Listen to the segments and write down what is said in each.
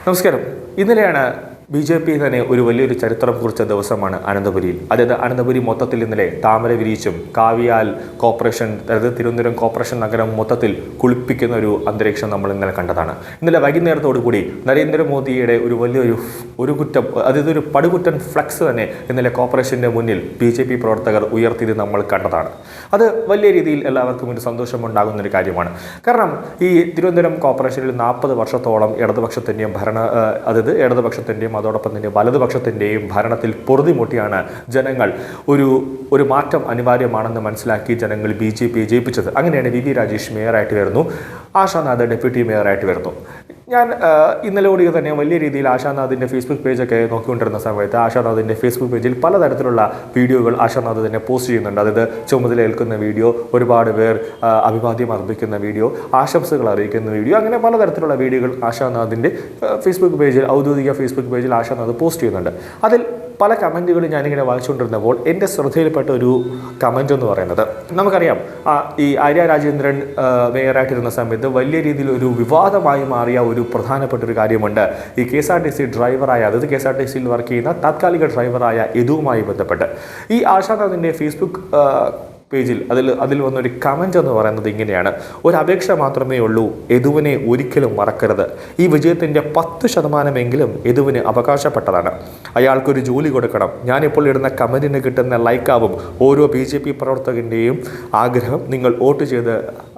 നമസ്കാരം. ഇന്നലെയാണ് BJP തന്നെ ഒരു വലിയൊരു ചരിത്രം കുറിച്ച ദിവസമാണ് അനന്തപുരിയിൽ. അതായത് അനന്തപുരി മൊത്തത്തിൽ ഇന്നലെ താമര വിരിയിച്ചും കാവിയാൽ കോർപ്പറേഷൻ, അതായത് തിരുവനന്തപുരം കോർപ്പറേഷൻ നഗരം മൊത്തത്തിൽ കുളിപ്പിക്കുന്ന ഒരു അന്തരീക്ഷം നമ്മൾ ഇന്നലെ കണ്ടതാണ്. ഇന്നലെ വൈകുന്നേരത്തോടുകൂടി നരേന്ദ്രമോദിയുടെ ഒരു വലിയൊരു കുറ്റം, അതായത് ഒരു പടുകുറ്റൻ ഫ്ലക്സ് തന്നെ ഇന്നലെ കോർപ്പറേഷൻ്റെ മുന്നിൽ BJP പ്രവർത്തകർ ഉയർത്തിയത് നമ്മൾ കണ്ടതാണ്. അത് വലിയ രീതിയിൽ എല്ലാവർക്കും ഒരു സന്തോഷമുണ്ടാകുന്നൊരു കാര്യമാണ്. കാരണം ഈ തിരുവനന്തപുരം കോർപ്പറേഷനിൽ 40 വർഷത്തോളം ഇടതുപക്ഷത്തിൻ്റെയും അതായത് ഇടതുപക്ഷത്തിൻ്റെയും അതോടൊപ്പം തന്നെ വലതുപക്ഷത്തിൻ്റെയും ഭരണത്തിൽ പൊറുതിമുട്ടിയാണ് ജനങ്ങൾ ഒരു മാറ്റം അനിവാര്യമാണെന്ന് മനസ്സിലാക്കി ജനങ്ങൾ BJP ജയിപ്പിച്ചത്. അങ്ങനെയാണ് VV രാജേഷ് മേയറായിട്ട് വരുന്നു, ആശാനാഥ് ഡെപ്യൂട്ടി മേയറായിട്ട് വരുന്നു. ഞാൻ ഇന്നലെ കൂടി തന്നെ വലിയ രീതിയിൽ ആശാനാഥിൻ്റെ ഫേസ്ബുക്ക് പേജൊക്കെ നോക്കിക്കൊണ്ടിരുന്ന സമയത്ത് ആശാനാഥിൻ്റെ ഫേസ്ബുക്ക് പേജിൽ പലതരത്തിലുള്ള വീഡിയോകൾ ആശാനാഥ് തന്നെ പോസ്റ്റ് ചെയ്യുന്നുണ്ട്. അതായത് ചുമതലയേൽക്കുന്ന വീഡിയോ, ഒരുപാട് പേർ അഭിവാദ്യം അർപ്പിക്കുന്ന വീഡിയോ, ആശംസകൾ അറിയിക്കുന്ന വീഡിയോ, അങ്ങനെ പലതരത്തിലുള്ള വീഡിയോകൾ ആശാനാഥിൻ്റെ ഫേസ്ബുക്ക് പേജിൽ, ഔദ്യോഗിക ഫേസ്ബുക്ക് പേജിൽ ആശാനാഥ് പോസ്റ്റ് ചെയ്യുന്നുണ്ട്. അതിൽ പല കമൻറ്റുകളും ഞാനിങ്ങനെ വായിച്ചുകൊണ്ടിരുന്നപ്പോൾ എൻ്റെ ശ്രദ്ധയിൽപ്പെട്ട ഒരു കമൻറ്റ് എന്ന് പറയുന്നത്, നമുക്കറിയാം ഈ ആര്യ രാജേന്ദ്രൻ മേയറായിട്ടിരുന്ന സമയത്ത് വലിയ രീതിയിൽ ഒരു വിവാദമായി മാറിയ ഒരു പ്രധാനപ്പെട്ട ഒരു കാര്യമുണ്ട്. ഈ KSRTC ഡ്രൈവറായ, അതായത് KSRTCയിൽ വർക്ക് ചെയ്യുന്ന താത്കാലിക ഡ്രൈവറായ യദുവുമായി ബന്ധപ്പെട്ട് ഈ ആശാനാഥിൻ്റെ ഫേസ്ബുക്ക് പേജിൽ അതിൽ വന്നൊരു കമൻറ്റ് എന്ന് പറയുന്നത് ഇങ്ങനെയാണ്: ഒരു അപേക്ഷ മാത്രമേ ഉള്ളൂ, യദുവിനെ ഒരിക്കലും മറക്കരുത്. ഈ വിജയത്തിൻ്റെ 10% യദുവിന് അവകാശപ്പെട്ടതാണ്. അയാൾക്കൊരു ജോലി കൊടുക്കണം. ഞാനിപ്പോൾ ഇടുന്ന കമൻറ്റിന് കിട്ടുന്ന ലൈക്കാവും ഓരോ BJP പ്രവർത്തകൻ്റെയും ആഗ്രഹം. നിങ്ങൾ വോട്ട് ചെയ്ത്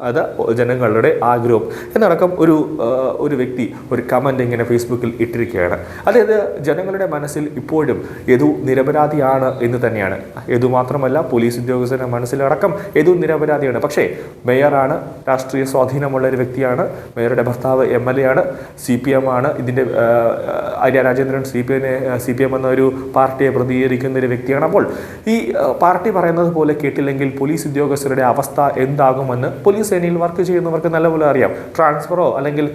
അത് ജനങ്ങളുടെ ആഗ്രഹം എന്നടക്കം ഒരു വ്യക്തി ഒരു കമൻറ്റ് ഇങ്ങനെ ഫേസ്ബുക്കിൽ ഇട്ടിരിക്കുകയാണ്. അതായത് ജനങ്ങളുടെ മനസ്സിൽ ഇപ്പോഴും യദു നിരപരാധിയാണ് എന്ന് തന്നെയാണ്. യദു മാത്രമല്ല, പോലീസ് ഉദ്യോഗസ്ഥരുടെ മനസ്സിലടക്കം യദു നിരപരാധിയാണ്. പക്ഷേ മേയറാണ്, രാഷ്ട്രീയ സ്വാധീനമുള്ള ഒരു വ്യക്തിയാണ്. മേയറുടെ ഭർത്താവ് MLA ആണ്, CPM ആണ്. ഇതിൻ്റെ ആര്യ രാജേന്ദ്രൻ CPM എന്നൊരു പാർട്ടിയെ പ്രതികരിക്കുന്ന ഒരു വ്യക്തിയാണ്. അപ്പോൾ ഈ പാർട്ടി പറയുന്നത് പോലെ കേട്ടില്ലെങ്കിൽ പോലീസ് ഉദ്യോഗസ്ഥരുടെ അവസ്ഥ എന്താകുമെന്ന് പോലീസ് സേനയിൽ വർക്ക് ചെയ്യുന്നവർക്ക് നല്ലപോലെ അറിയാം. ട്രാൻസ്ഫറോ അല്ലെങ്കിൽ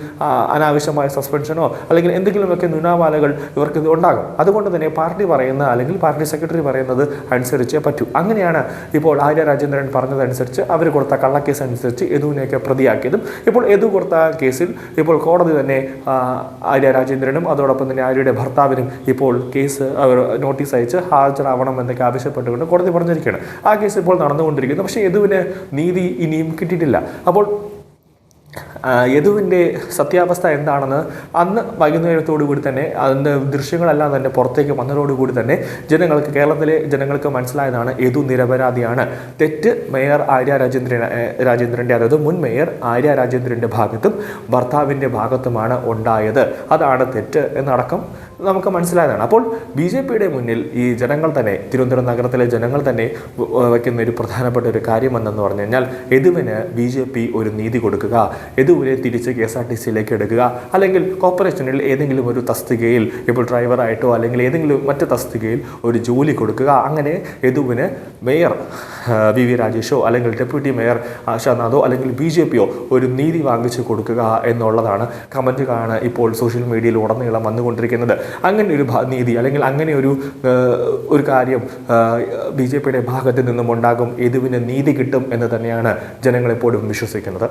അനാവശ്യമായ സസ്പെൻഷനോ അല്ലെങ്കിൽ എന്തെങ്കിലുമൊക്കെ നുനാവാലകൾ ഇവർക്ക് ഉണ്ടാകും. അതുകൊണ്ട് തന്നെ പാർട്ടി പറയുന്ന അല്ലെങ്കിൽ പാർട്ടി സെക്രട്ടറി പറയുന്നത് അനുസരിച്ചേ പറ്റൂ. അങ്ങനെയാണ് ഇപ്പോൾ ആര്യ രാജേന്ദ്രൻ പറഞ്ഞതനുസരിച്ച് അവർ കൊടുത്ത കള്ളക്കേസ് അനുസരിച്ച് യദുവിനെയൊക്കെ പ്രതിയാക്കിയതും. ഇപ്പോൾ യദു കൊടുത്ത കേസിൽ ഇപ്പോൾ കോടതി തന്നെ ആര്യ രാജേന്ദ്രനും അതോടൊപ്പം തന്നെ ആര്യയുടെ ഭർത്താവിനും ഇപ്പോൾ കേസ് അവർ നോട്ടീസ് അയച്ച് ഹാജരാവണം എന്നൊക്കെ ആവശ്യപ്പെട്ടുകൊണ്ട് കോടതി പറഞ്ഞിരിക്കുകയാണ്. ആ കേസ് ഇപ്പോൾ നടന്നുകൊണ്ടിരിക്കുന്നു. പക്ഷേ യദുവിന് നീതി ഇനിയും കിട്ടിയിട്ടില്ല. അപ്പോൾ യദുവിൻ്റെ സത്യാവസ്ഥ എന്താണെന്ന് അന്ന് വൈകുന്നേരത്തോടു കൂടി തന്നെ അതിൻ്റെ ദൃശ്യങ്ങളെല്ലാം തന്നെ പുറത്തേക്ക് വന്നതോടുകൂടി തന്നെ കേരളത്തിലെ ജനങ്ങൾക്ക് മനസ്സിലായതാണ് യദു നിരപരാധിയാണ്. തെറ്റ് മേയർ ആര്യ രാജേന്ദ്രൻ്റെ, അതായത് മുൻ മേയർ ആര്യ രാജേന്ദ്രൻ്റെ ഭാഗത്തും ഭർത്താവിൻ്റെ ഭാഗത്തുമാണ് ഉണ്ടായത്. അതാണ് തെറ്റ് എന്നടക്കം നമുക്ക് മനസ്സിലായതാണ്. അപ്പോൾ BJPയുടെ മുന്നിൽ ഈ ജനങ്ങൾ തന്നെ, തിരുവനന്തപുരം നഗരത്തിലെ ജനങ്ങൾ തന്നെ വയ്ക്കുന്ന ഒരു പ്രധാനപ്പെട്ട ഒരു കാര്യമെന്നു പറഞ്ഞു കഴിഞ്ഞാൽ യദുവിന് BJP ഒരു നീതി കൊടുക്കുക, യദുവിനെ തിരിച്ച് KSRTCയിലേക്ക് എടുക്കുക, അല്ലെങ്കിൽ കോർപ്പറേഷനിൽ ഏതെങ്കിലും ഒരു തസ്തികയിൽ, ഇപ്പോൾ ഡ്രൈവറായിട്ടോ അല്ലെങ്കിൽ ഏതെങ്കിലും മറ്റ് തസ്തികയിൽ ഒരു ജോലി കൊടുക്കുക. അങ്ങനെ യദുവിന് മേയർ VV രാജേഷോ അല്ലെങ്കിൽ ഡെപ്യൂട്ടി മേയർ ആശാനാഥോ അല്ലെങ്കിൽ BJPയോ ഒരു നീതി വാങ്ങിച്ചു കൊടുക്കുക എന്നുള്ളതാണ് കമൻറ്റുകളാണ് ഇപ്പോൾ സോഷ്യൽ മീഡിയയിൽ ഉടനീളം വന്നുകൊണ്ടിരിക്കുന്നത്. അങ്ങനെ ഒരു നീതി അല്ലെങ്കിൽ അങ്ങനെ ഒരു കാര്യം BJPയുടെ ഭാഗത്ത് നിന്നും ഉണ്ടാകും. യദുവിന് നീതി കിട്ടും എന്ന് തന്നെയാണ് ജനങ്ങളെപ്പോഴും വിശ്വസിക്കുന്നത്.